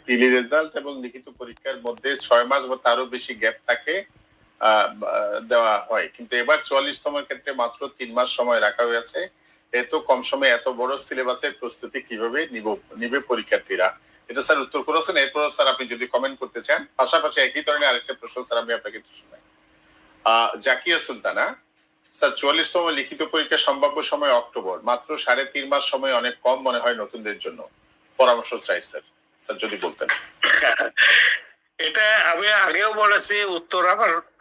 প্রিলি result এবং লিখিত পরীক্ষার মধ্যে 6 মাস বা তারও বেশি গ্যাপ থাকে দেওয়া হয়, কিন্তু এবার 44তমের ক্ষেত্রে মাত্র 3 মাস সময় রাখা হয়েছে। এত কম সময়ে এত বড় সিলেবাসের প্রস্তুতি কিভাবে নিবে পরীক্ষার্থীরা? এটা স্যার উত্তর করেছেন। এরপর স্যার আপনি যদি কমেন্ট করতে চান, পাশাপাশি একই ধরনের আরেকটা প্রশ্ন স্যার আমি আপনাকে একটু শোনাই। জাকিয়া সুলতানা, স্যার 44তম লিখিত পরীক্ষা সম্ভাব্য সময় অক্টোবর, মাত্র 3.5 মাস সময় অনেক কম মনে হয় নতুনদের জন্য, পরামর্শ চাই স্যার, স্যার যদি বলতেন। এটা আমি আগেও বলেছি, উত্তর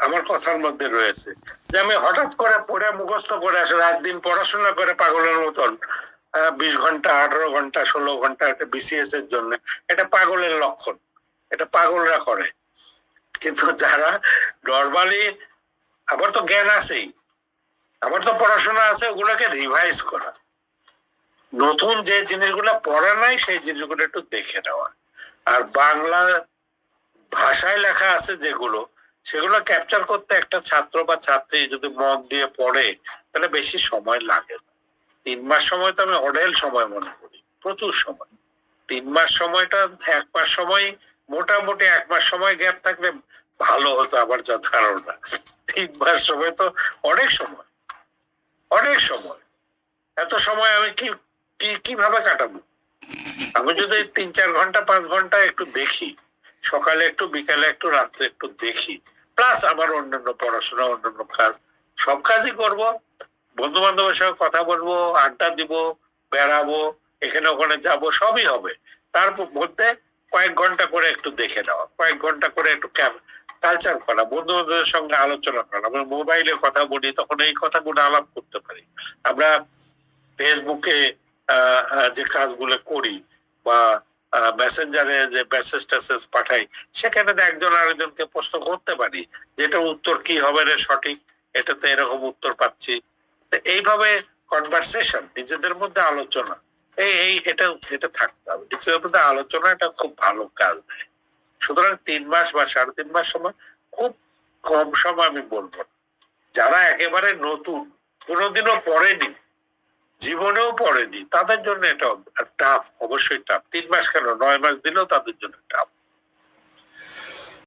আমার কথার মধ্যে রয়েছে যে আমি হঠাৎ করে পড়ে মুখস্থ করে আসলে একদিন পড়াশোনা করে পাগলের মতন 20 ঘন্টা 18 ঘন্টা 16 ঘন্টা একটা বিসিএস এর জন্য, এটা পাগলের লক্ষণ, এটা পাগলরা করে। কিন্তু যারা নর্মালি, আবার তো জ্ঞান আছেই, আবার তো পড়াশোনা আছে, ওগুলোকে রিভাইজ করা, নতুন যে জিনিসগুলো পড়া নাই সেই জিনিসগুলো একটু দেখে নেওয়া, আর বাংলা ভাষায় লেখা আছে যেগুলো, সেগুলো ক্যাপচার করতে একটা ছাত্র বা ছাত্রী যদি মন দিয়ে পড়ে তাহলে বেশি সময় লাগে না। 3 মাস সময় তো আমি অঢেল সময় মনে করি, প্রচুর সময়। 3 মাস সময়টা, 1 মাস সময়, মোটামুটি 1 মাস সময় গ্যাপ থাকলে ভালো হতো আমার যা ধারণা। 3 মাস সময় তো অনেক সময়, অনেক সময়। এত সময় আমি কিভাবে কাটাবো? আমি যদি 3-4 ঘন্টা 5 ঘন্টা একটু দেখি, সকালে একটু, বিকালে একটু, রাত্রে একটু দেখি, প্লাস আমার অন্যান্য পড়াশোনা, অন্যান্য কাজ, সব কাজই করব, বন্ধু বান্ধবের সঙ্গে কথা বলবো, আড্ডা দিব, বেড়াবো, এখানে ওখানে যাব, সবই হবে। তার মধ্যে কয়েক ঘন্টা করে একটু দেখে নেওয়া, কয়েক ঘন্টা করে একটু কালচার করা, বন্ধু বান্ধবের সঙ্গে আলোচনা করা। আমরা মোবাইলে কথা বলি, তখন এই কথাগুলো আলাপ করতে পারি। আমরা ফেসবুকে যে কাজগুলো করি বা মেসেঞ্জারে যে মেসেজ টেসেজ পাঠাই, সেখানে একজন আরেকজনকে প্রশ্ন করতে পারি, যেটা উত্তর কি হবে রে সঠিক, এটাতে এরকম উত্তর পাচ্ছি। এইভাবে কনভারসেশন, নিজেদের মধ্যে আলোচনা, এটা থাকতে হবে। নিজেদের মধ্যে আলোচনা, এটা খুব ভালো কাজ দেয়। সুতরাং 3 মাস বা 3.5 মাস সময় খুব কম সময় আমি বলবো। যারা একেবারে নতুন, কোনোদিনও পড়েনি, জীবনেও পড়েনি, তাদের জন্য এটা টাফ, অবশ্যই টাফ। 3 মাস কেন, 9 মাস দিলেও তাদের জন্য টাফ।